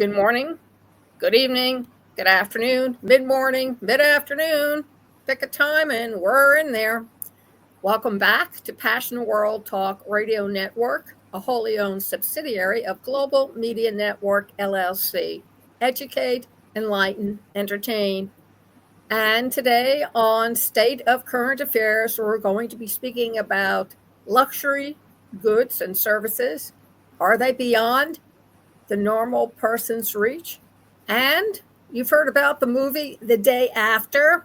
Good morning, good evening, good afternoon, mid morning, mid afternoon. Pick a time and we're in there. Welcome back to Passion World Talk Radio Network, a wholly owned subsidiary of Global Media Network LLC. Educate, enlighten, entertain. And today on State of Current Affairs, we're going to be speaking about luxury goods and services. Are they beyond the normal person's reach? And you've heard about the movie The Day After.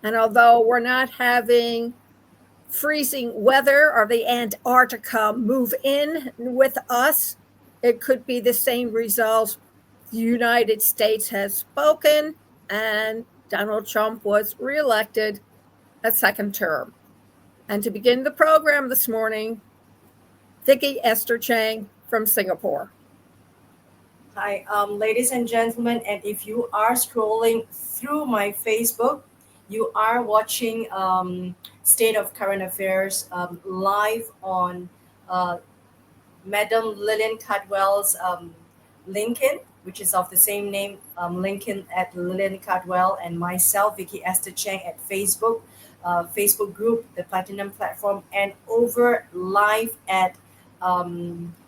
And although we're not having freezing weather or the Antarctica move in with us, it could be the same result. The United States has spoken, and Donald Trump was reelected a second term. And to begin the program this morning, Viki Esther Chang from Singapore. Hi, ladies and gentlemen, and if you are scrolling through my Facebook, you are watching State of Current Affairs live on uh, Madam Lillian Cauldwell's LinkedIn, which is of the same name, LinkedIn at Lillian Cauldwell, and myself, Viki Esther Chang, at Facebook, Facebook group, the Platinum Platform, and over live at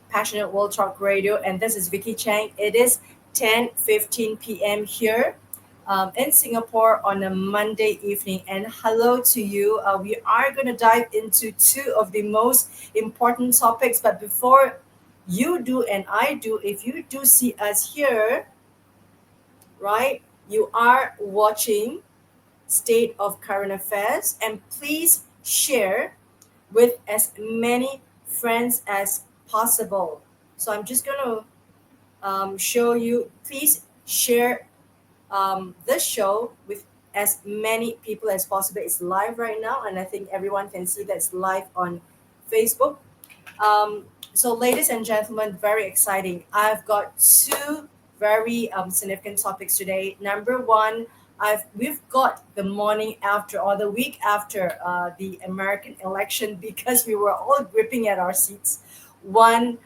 Passionate World Talk Radio. And this is Vicky Chang. It is 10:15 p.m. here in Singapore on a Monday evening. And hello to you. We are going to dive into two of the most important topics. But before you do and I do, if you do see us here, right, you are watching State of Current Affairs, and please share with as many friends as possible. So I'm just going to show you. Please share this show with as many people as possible. It's live right now, and I think everyone can see that it's live on Facebook. So, ladies and gentlemen, very exciting. I've got two very significant topics today. Number one, we've got the morning after or the week after the American election because we were all gripping at our seats. One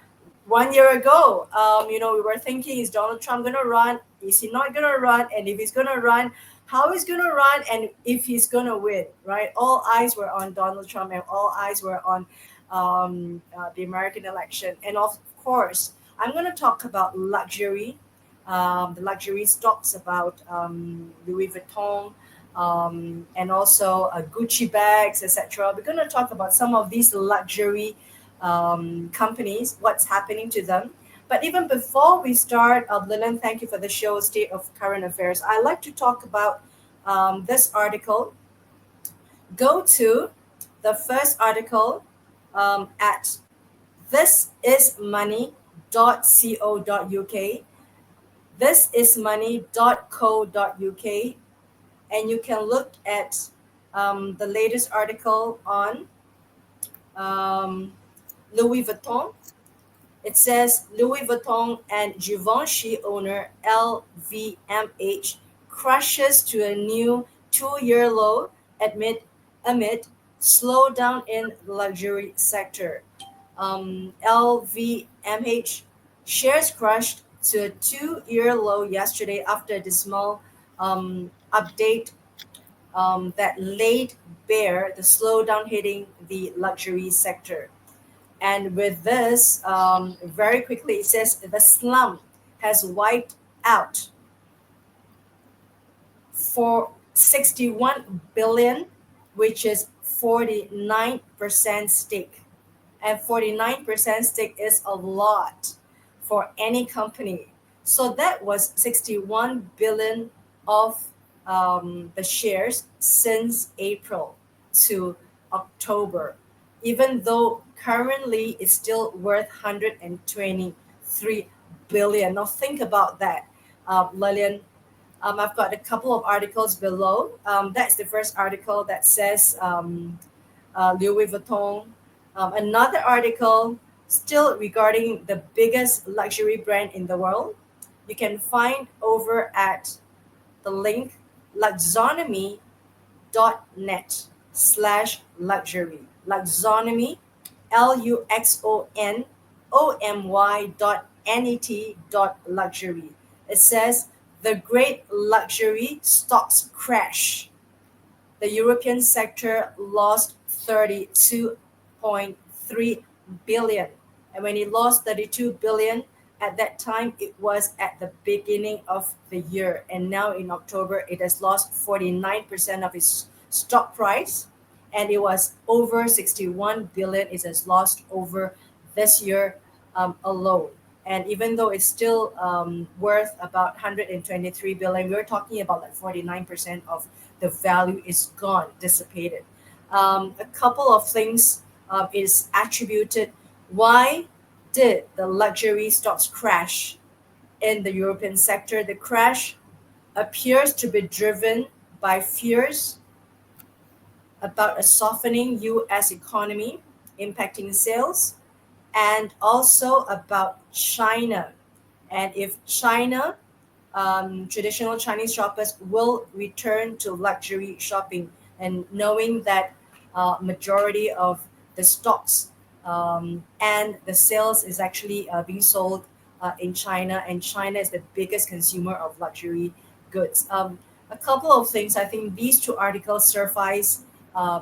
year ago, we were thinking, is Donald Trump going to run? Is he not going to run? And if he's going to run, how he's going to run? And if he's going to win, right? All eyes were on Donald Trump, and all eyes were on the American election. And of course, I'm going to talk about luxury, the luxury stocks, about Louis Vuitton, and also Gucci bags, etc. We're going to talk about some of these luxury companies, what's happening to them. But even before we start, Lillian, thank you for the show, State of Current Affairs. I like to talk about this article. Go to the first article at thisismoney.co.uk, thisismoney.co.uk, and you can look at the latest article on um, Louis Vuitton. It says Louis Vuitton and Givenchy owner LVMH crashes to a new 2-year low amid slowdown in the luxury sector. LVMH shares crashed to a 2-year low yesterday after a dismal update that laid bare the slowdown hitting the luxury sector. And with this, very quickly, it says the slump has wiped out for 61 billion, which is 49% stake. And 49% stake is a lot for any company. So that was 61 billion of the shares since April to October, even though currently it's still worth 123 billion. Now think about that, Lillian. I've got a couple of articles below. That's the first article that says Louis Vuitton. Another article still regarding the biggest luxury brand in the world. You can find over at the link luxonomy.net/luxury. Luxonomy, LUXONOMY.net.luxury. It says the great luxury stocks crash. The European sector lost 32.3 billion. And when it lost 32 billion, at that time it was at the beginning of the year. And now in October, it has lost 49% of its stock price. And it was over 61 billion it has lost over this year alone. And even though it's still worth about 123 billion, we're talking about like 49% of the value is gone, dissipated. A couple of things is attributed. Why did the luxury stocks crash in the European sector? The crash appears to be driven by fears about a softening US economy impacting sales, and also about China. And if China, traditional Chinese shoppers will return to luxury shopping, and knowing that majority of the stocks and the sales is actually being sold in China, and China is the biggest consumer of luxury goods. A couple of things. I think these two articles suffice.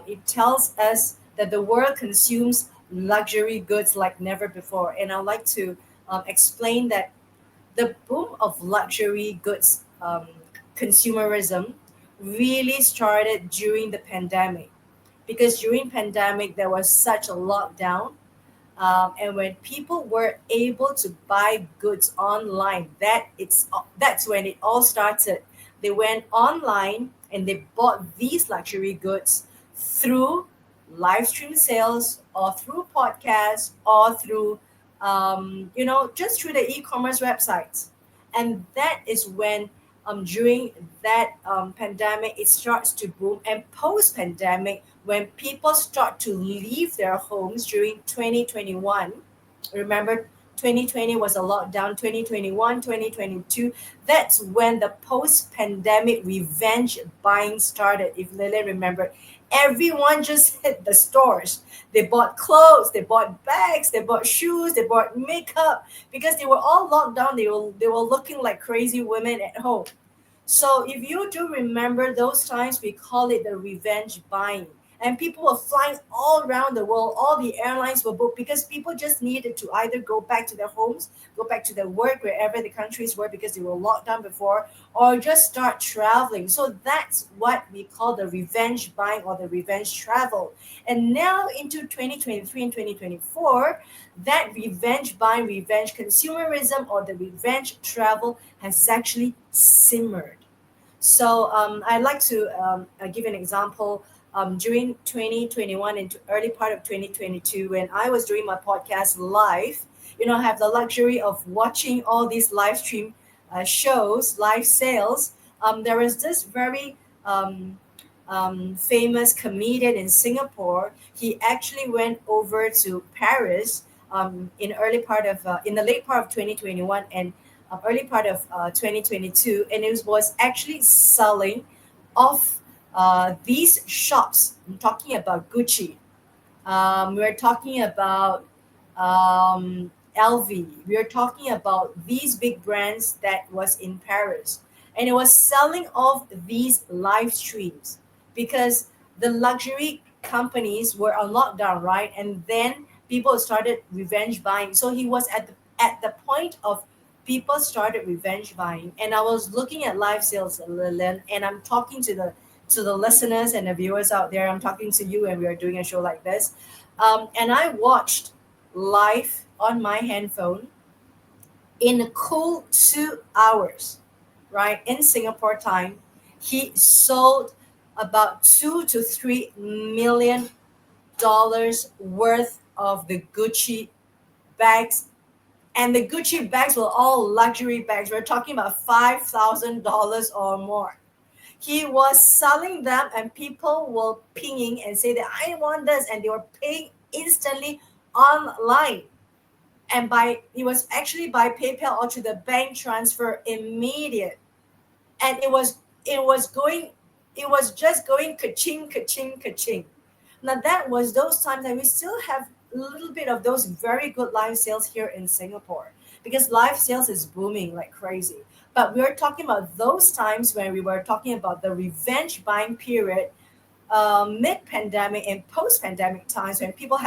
It tells us that the world consumes luxury goods like never before, and I'd like to explain that the boom of luxury goods consumerism really started during the pandemic, because during pandemic there was such a lockdown, and when people were able to buy goods online, that's when it all started. They went online and they bought these luxury goods through live stream sales, or through podcasts, or through just through the e-commerce websites. And that is when during that pandemic it starts to boom. And post pandemic, when people start to leave their homes during 2021, remember 2020 was a lockdown, 2021, 2022, that's when the post pandemic revenge buying started. If Lily remembered, everyone just hit the stores. They bought clothes, they bought bags, they bought shoes, they bought makeup, because they were all locked down. They were looking like crazy women at home. So if you do remember those times, we call it the revenge buying. And people were flying all around the world. All the airlines were booked because people just needed to either go back to their homes, go back to their work, wherever the countries were, because they were locked down before, or just start traveling. So that's what we call the revenge buying or the revenge travel. And now into 2023 and 2024, that revenge buying, revenge consumerism, or the revenge travel has actually simmered. So I'd like to give an example. During 2021 and early part of 2022, when I was doing my podcast live, I have the luxury of watching all these live stream shows, live sales. There was this very famous comedian in Singapore. He actually went over to Paris in the late part of 2021 and early part of 2022, and it was actually selling off these shops. I'm talking about Gucci. We're talking about LV. We're talking about these big brands that was in Paris, and it was selling off these live streams because the luxury companies were on lockdown, right? And then people started revenge buying. So he was at the point of people started revenge buying, and I was looking at live sales, Lillian, and I'm talking to the listeners and the viewers out there. I'm talking to you, and we are doing a show like this. And I watched live on my handphone in a cool 2 hours, right? In Singapore time, he sold about $2 to $3 million worth of the Gucci bags. And the Gucci bags were all luxury bags. We're talking about $5,000 or more. He was selling them, and people were pinging and say that I want this, and they were paying instantly online. And by it was actually by PayPal or to the bank transfer immediate. And it was just going ka-ching, ka-ching, ka-ching. Now that was those times, and we still have a little bit of those very good live sales here in Singapore. because live sales is booming like crazy. But we're talking about those times when we were talking about the revenge buying period, mid-pandemic and post-pandemic times, when people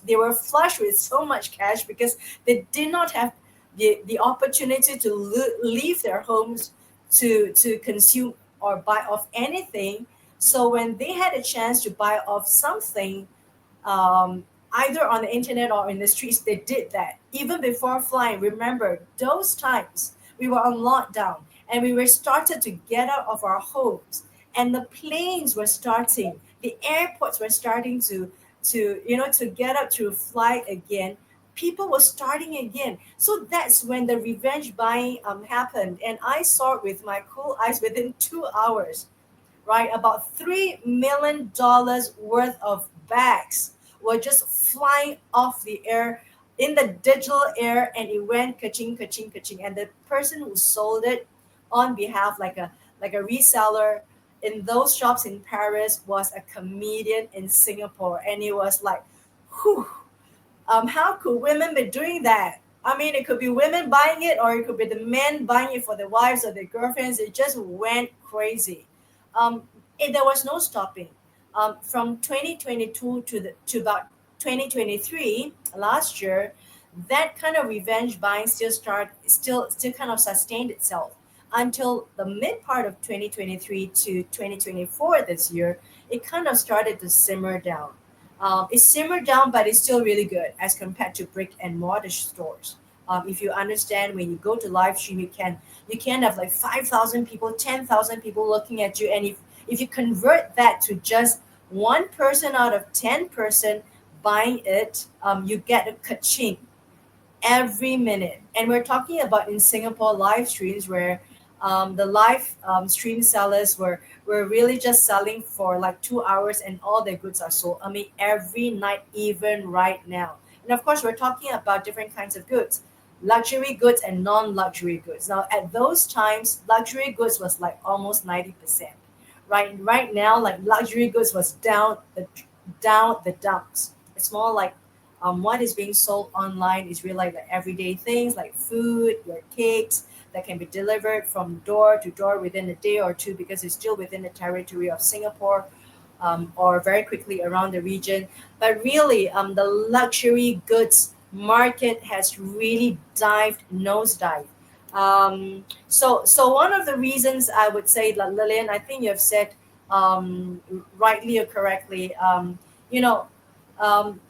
they were flush with so much cash because they did not have the opportunity to leave their homes to consume or buy off anything. So when they had a chance to buy off something, either on the internet or in the streets, they did that. Even before flying, remember those times we were on lockdown and we were started to get out of our homes, and the planes were starting, the airports were starting to get up to fly again. People were starting again. So that's when the revenge buying happened, and I saw it with my cool eyes within 2 hours, right? About $3 million worth of bags were just flying off the air in the digital air, and it went ka-ching, ka-ching, ka-ching. And the person who sold it on behalf, like a reseller in those shops in Paris, was a comedian in Singapore, and it was like, whew, how could women be doing that? I mean, it could be women buying it, or it could be the men buying it for their wives or their girlfriends. It just went crazy. Um, there was no stopping. From 2022 to about 2023 last year, that kind of revenge buying still kind of sustained itself until the mid part of 2023 to 2024 this year. It kind of started to simmer down. It's simmered down, but it's still really good as compared to brick and mortar stores. If you understand, when you go to live stream, you can have like 5,000 people, 10,000 people looking at you, and if you convert that to just one person out of 10 person buying it, you get a kaching every minute. And we're talking about in Singapore live streams where the live stream sellers were really just selling for like 2 hours and all their goods are sold. I mean, every night, even right now. And of course, we're talking about different kinds of goods, luxury goods and non-luxury goods. Now, at those times, luxury goods was like almost 90%. Right now, like luxury goods was down the dumps. It's more like what is being sold online is really like everyday things like food, your cakes that can be delivered from door to door within a day or two because it's still within the territory of Singapore, or very quickly around the region. But really, the luxury goods market has really dived nosedive. So one of the reasons I would say, Lillian, I think you have said um, rightly or correctly, you know, um,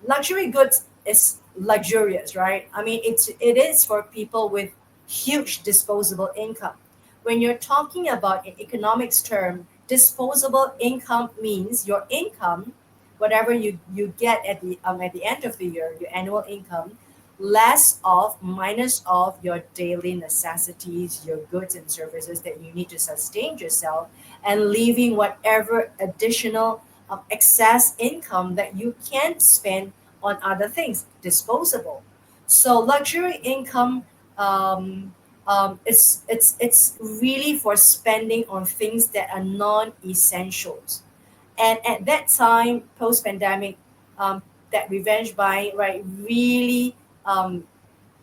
luxury goods is luxurious, right? I mean, it is for people with huge disposable income. When you're talking about in economics term, disposable income means your income, whatever you get at the end of the year, your annual income, less of minus of your daily necessities, your goods and services that you need to sustain yourself, and leaving whatever additional excess income that you can spend on other things, disposable. So luxury income, it's really for spending on things that are non-essentials. And at that time, post pandemic, that revenge buying, right, really,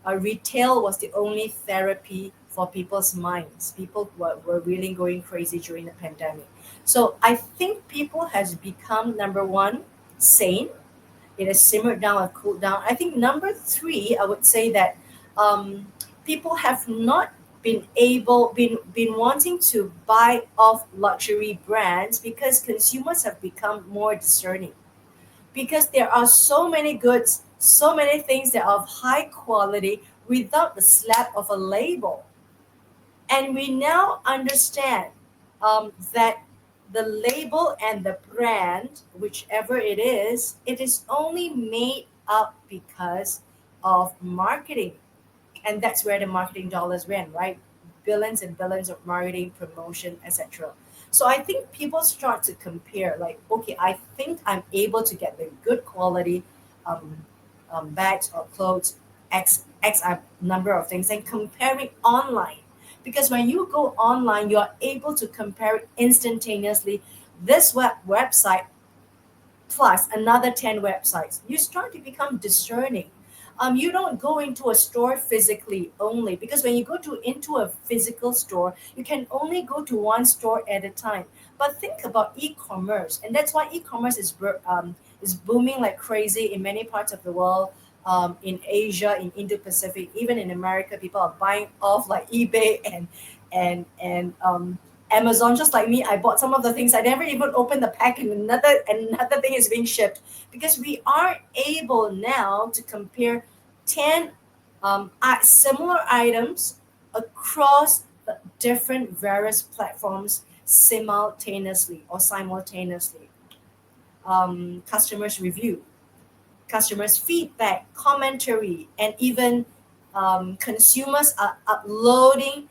retail was the only therapy for people's minds. People were really going crazy during the pandemic. So I think people has become, number one, sane. It has simmered down and cooled down. I think number three, I would say that um, people have not been wanting to buy off luxury brands because consumers have become more discerning. Because there are so many goods, so many things that are of high quality without the slap of a label. And we now understand that the label and the brand, whichever it is only made up because of marketing. And that's where the marketing dollars went, right? Billions and billions of marketing, promotion, etc. So I think people start to compare, like, okay, I think I'm able to get the good quality um, bags or clothes, X number of things, and comparing online. Because when you go online, you are able to compare it instantaneously. This website plus another 10 websites. You start to become discerning. You don't go into a store physically only, because when you go to into a physical store, you can only go to one store at a time. But think about e-commerce, and that's why e-commerce is booming like crazy in many parts of the world. In Asia, in Indo-Pacific, even in America, people are buying off like eBay and Amazon. Just like me, I bought some of the things. I never even opened the pack, and another thing is being shipped, because we are able now to compare 10 similar items across the different various platforms simultaneously. Customers review, customers' feedback, commentary, and even consumers are uploading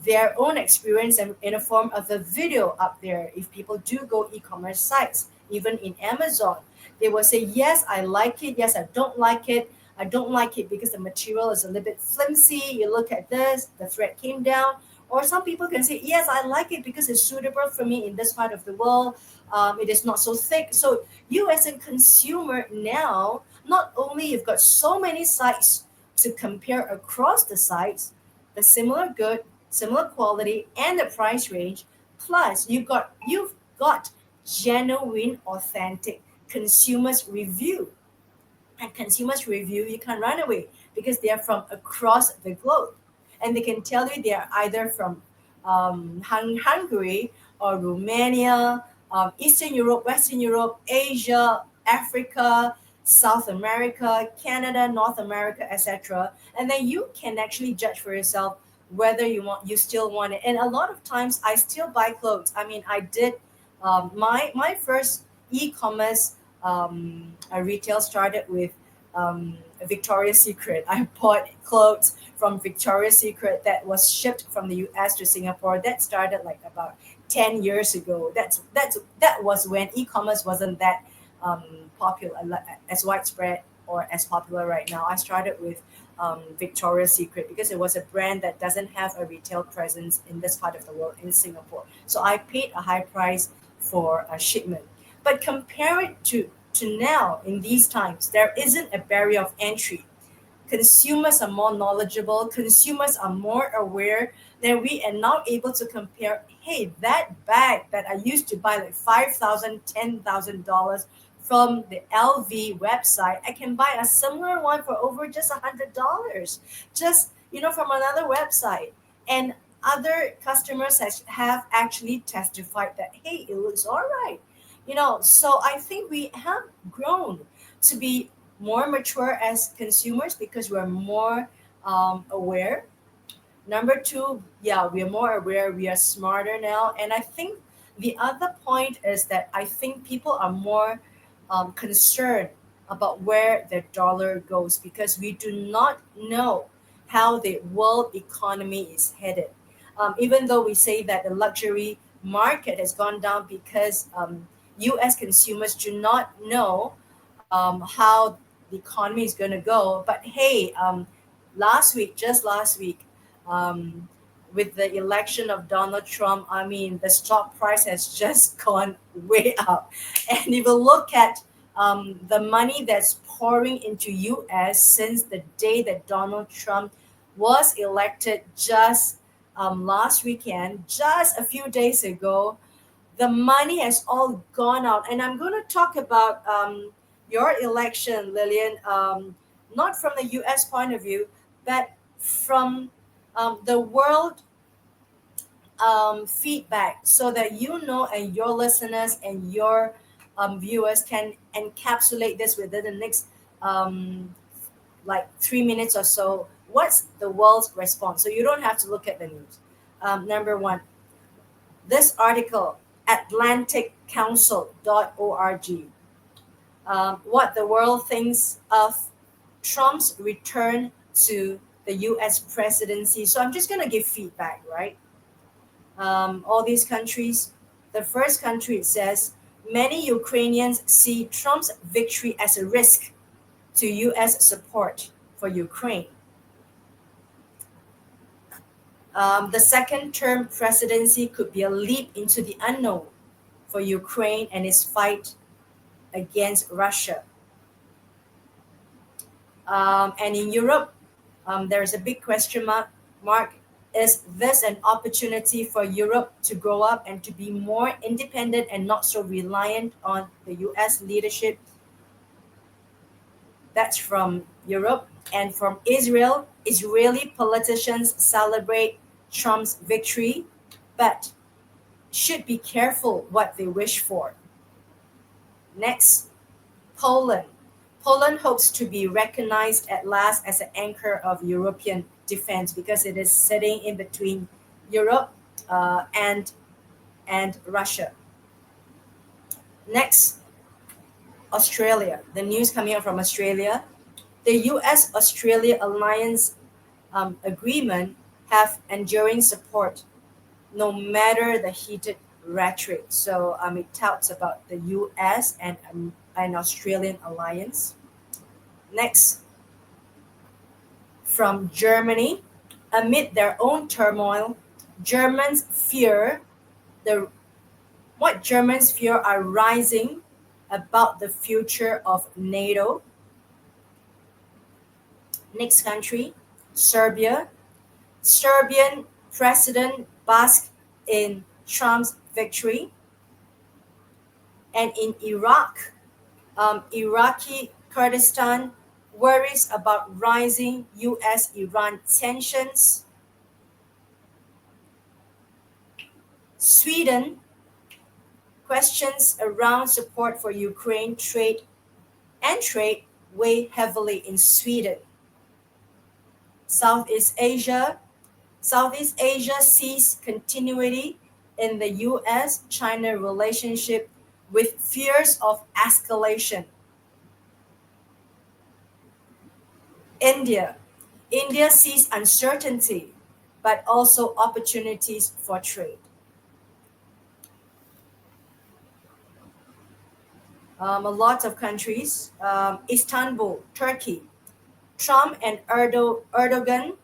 their own experience in a form of a video up there. If people do go e-commerce sites, even in Amazon, they will say, yes, I like it. Yes, I don't like it. I don't like it because the material is a little bit flimsy. You look at this, the thread came down. Or some people can say, yes, I like it because it's suitable for me in this part of the world. It is not so thick. So you as a consumer now, not only you've got so many sites to compare across the sites, the similar good, similar quality, and the price range, plus you've got genuine, authentic consumers review. And consumers review, you can't run away, because they are from across the globe, and they can tell you they are either from Hungary or Romania, Eastern Europe, Western Europe, Asia, Africa, South America, Canada, North America, etc. And then you can actually judge for yourself whether you still want it. And a lot of times I still buy clothes. I mean, I did my first e-commerce retail started with Victoria's Secret. I bought clothes from Victoria's Secret that was shipped from the US to Singapore. That started like about 10 years ago. That was when e-commerce wasn't that um, popular, as widespread or as popular right now. I started with Victoria's Secret because it was a brand that doesn't have a retail presence in this part of the world, in Singapore. So I paid a high price for a shipment. But compare it to now, in these times, there isn't a barrier of entry. Consumers are more knowledgeable, consumers are more aware. Then we are now able to compare, hey, that bag that I used to buy like $5,000, $10,000 from the LV website, I can buy a similar one for over just $100, just from another website. And other customers have actually testified that, hey, it looks all right. So I think we have grown to be more mature as consumers because we're more aware. Number two, yeah, we are more aware, we are smarter now. And I think the other point is that I think people are more concerned about where the dollar goes, because we do not know how the world economy is headed. Even though we say that the luxury market has gone down because US consumers do not know how the economy is going to go. But hey, just last week, um, with the election of Donald Trump, I mean, the stock price has just gone way up. And if you look at the money that's pouring into US since the day that Donald Trump was elected, just last weekend, just a few days ago, the money has all gone out. And I'm going to talk about your election, Lillian, not from the US point of view, but from the world feedback, so that and your listeners and your viewers can encapsulate this within the next um, like 3 minutes or so. What's the world's response? So you don't have to look at the news. Number one, this article, atlanticcouncil.org, what the world thinks of Trump's return to the US presidency. So I'm just going to give feedback, right? All these countries. The first country, it says, many Ukrainians see Trump's victory as a risk to US support for Ukraine. The second term presidency could be a leap into the unknown for Ukraine and its fight against Russia. And in Europe, there is a big question mark. Is this an opportunity for Europe to grow up and to be more independent and not so reliant on the US leadership? That's from Europe. And from Israel, Israeli politicians celebrate Trump's victory, but should be careful what they wish for. Next, Poland. Poland hopes to be recognized at last as an anchor of European defense because it is sitting in between Europe and Russia. Next, Australia. The news coming out from Australia. The US Australia alliance agreement have enduring support no matter the heated rhetoric. So it touts about the US and an Australian alliance. Next, from Germany. Amid their own turmoil, Germans fear the what Germans fear are rising about the future of NATO. Next country, Serbia. Serbian President basks in Trump's victory. And in Iraq, Iraqi Kurdistan worries about rising US Iran tensions. Sweden questions around support for Ukraine trade weigh heavily in Sweden. Southeast Asia Southeast Asia sees continuity in the US China relationship with fears of escalation. India India sees uncertainty but also opportunities for trade. A lot of countries. Istanbul, Turkey. Trump and Erdogan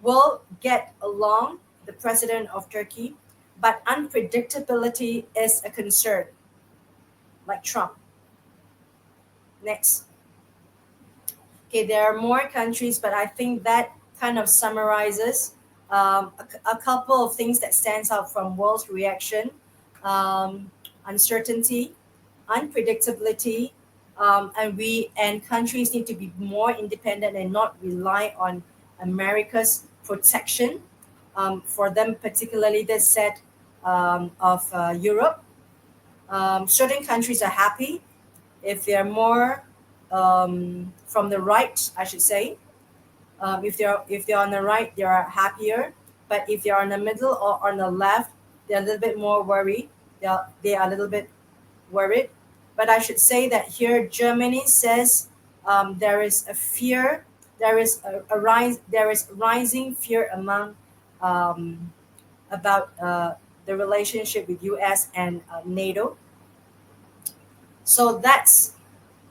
will get along, the president of Turkey, but unpredictability is a concern, like Trump. Next. Okay, there are more countries, but I think that kind of summarizes a couple of things that stands out from world's reaction. Uncertainty, unpredictability, and countries need to be more independent and not rely on America's protection. For them, particularly this set of Europe, certain countries are happy if they're more from the right, I should say. If they're on the right, they are happier. But if they're on the middle or on the left, they're a little bit more worried. They are a little bit worried. But I should say that here Germany says there is a fear, there is rising fear among about the relationship with U.S. and NATO. So that's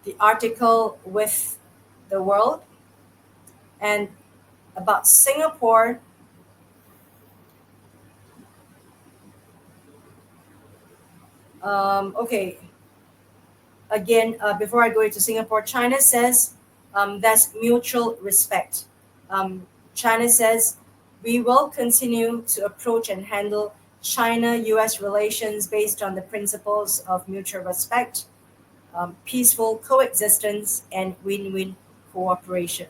the article with the world. And about Singapore, okay, again, before I go into Singapore, China says that's mutual respect. China says we will continue to approach and handle China US relations based on the principles of mutual respect, peaceful coexistence, and win win cooperation.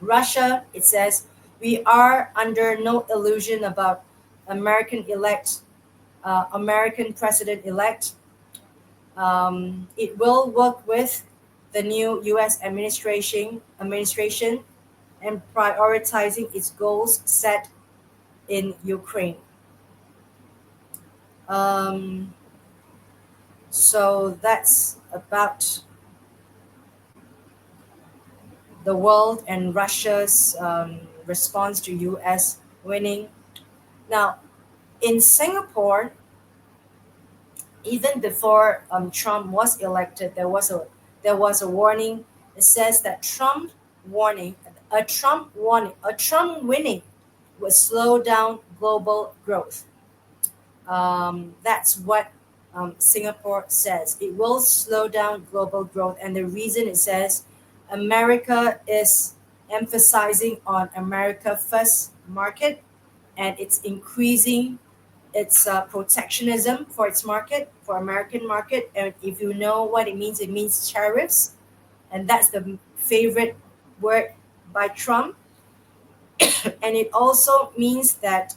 Russia, it says, we are under no illusion about American president elect. It will work with the new U.S. administration and prioritizing its goals set in Ukraine. Um, so that's about the world and Russia's response to U.S. winning. Now, in Singapore, even before Trump was elected, there was a warning. It says that warning, a Trump winning would slow down global growth. That's what Singapore says. It will slow down global growth, and the reason it says America is emphasizing on America first market, and it's increasing its protectionism for its market, for American market. And if you know what it means tariffs, and that's the favorite word by Trump. And it also means that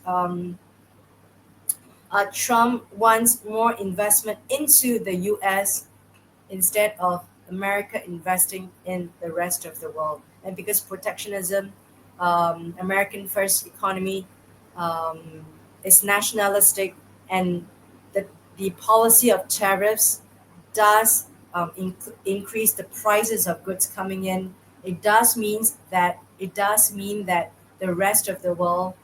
Trump wants more investment into the U.S. instead of America investing in the rest of the world. And because protectionism, American first economy is nationalistic, and the policy of tariffs does increase the prices of goods coming in. It does mean that the rest of the world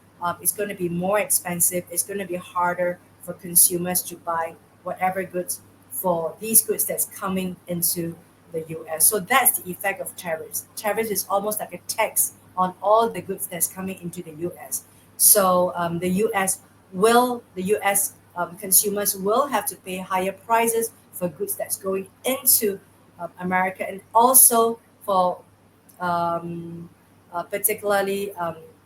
is going to be more expensive. It's going to be harder for consumers to buy whatever goods for these goods that's coming into the US. So that's the effect of tariffs. Tariffs is almost like a tax on all the goods that's coming into the US. So the US consumers will have to pay higher prices for goods that's going into America, and also for particularly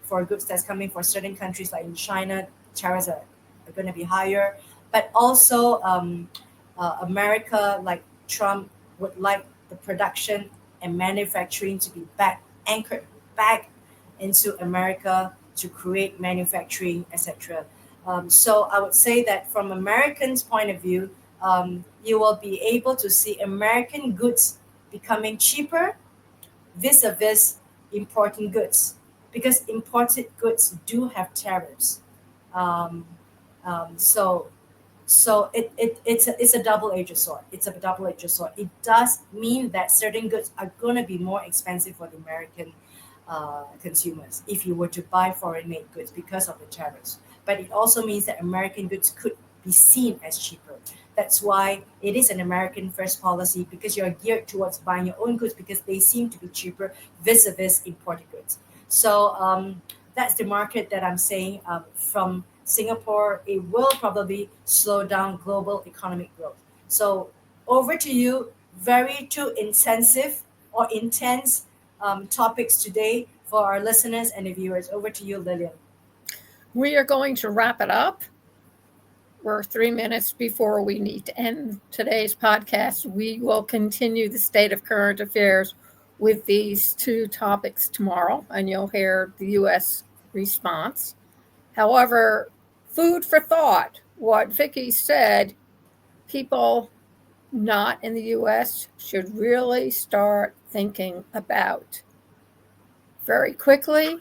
for goods that's coming for certain countries like in China, tariffs are going to be higher. But also, America, like Trump, would like the production and manufacturing to be anchored back into America to create manufacturing, etc. So I would say that from Americans' point of view, you will be able to see American goods becoming cheaper vis-a-vis importing goods, because imported goods do have tariffs. Um, so it's a double-edged sword. It's a double-edged sword. It does mean that certain goods are going to be more expensive for the American consumers if you were to buy foreign-made goods because of the tariffs. But it also means that American goods could be seen as cheaper. That's why it is an American first policy, because you're geared towards buying your own goods because they seem to be cheaper vis-a-vis imported goods. So that's the market that I'm saying from Singapore, it will probably slow down global economic growth. So over to you. Very two intensive or intense topics today for our listeners and the viewers. Over to you, Lillian. We are going to wrap it up. We're 3 minutes before we need to end today's podcast. We will continue the state of current affairs with these two topics tomorrow, and you'll hear the U.S. response. However, food for thought. What Viki said, people not in the U.S. should really start thinking about. Very quickly,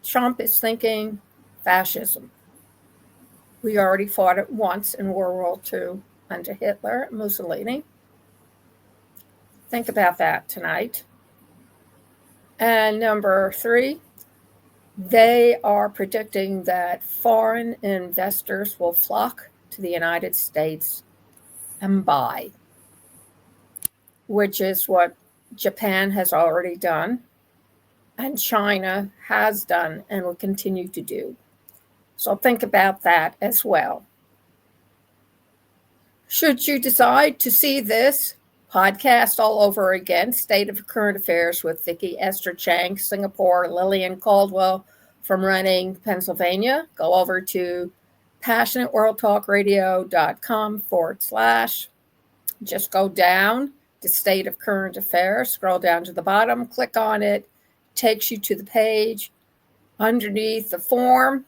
Trump is thinking fascism. We already fought it once in World War II under Hitler and Mussolini. Think about that tonight. And number 3, they are predicting that foreign investors will flock to the United States and buy, which is what Japan has already done and China has done and will continue to do. So think about that as well. Should you decide to see this podcast all over again, State of Current Affairs with Viki, Esther, Chang, Singapore, Lillian Cauldwell from Reading, Pennsylvania, go over to passionateworldtalkradio.com/. Just go down to State of Current Affairs, scroll down to the bottom, click on it, takes you to the page underneath the form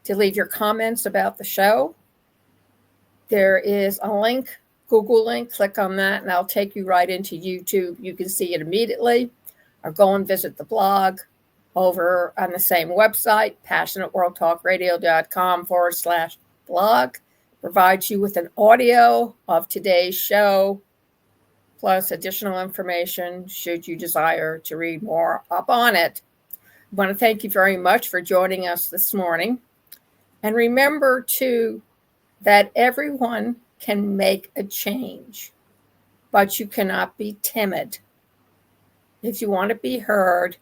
to leave your comments about the show. There is a link, Google link, click on that, and that'll take you right into YouTube. You can see it immediately, or go and visit the blog over on the same website, passionateworldtalkradio.com/blog. Provides you with an audio of today's show, plus additional information should you desire to read more up on it. I want to thank you very much for joining us this morning. And remember, too, that everyone can make a change, but you cannot be timid. If you want to be heard,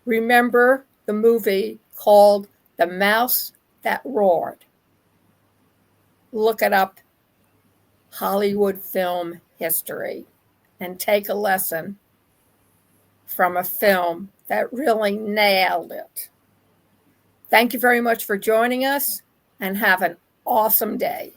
remember the movie called The Mouse That Roared. Look it up, Hollywood film history. and take a lesson from a film that really nailed it. Thank you very much for joining us, and have an awesome day.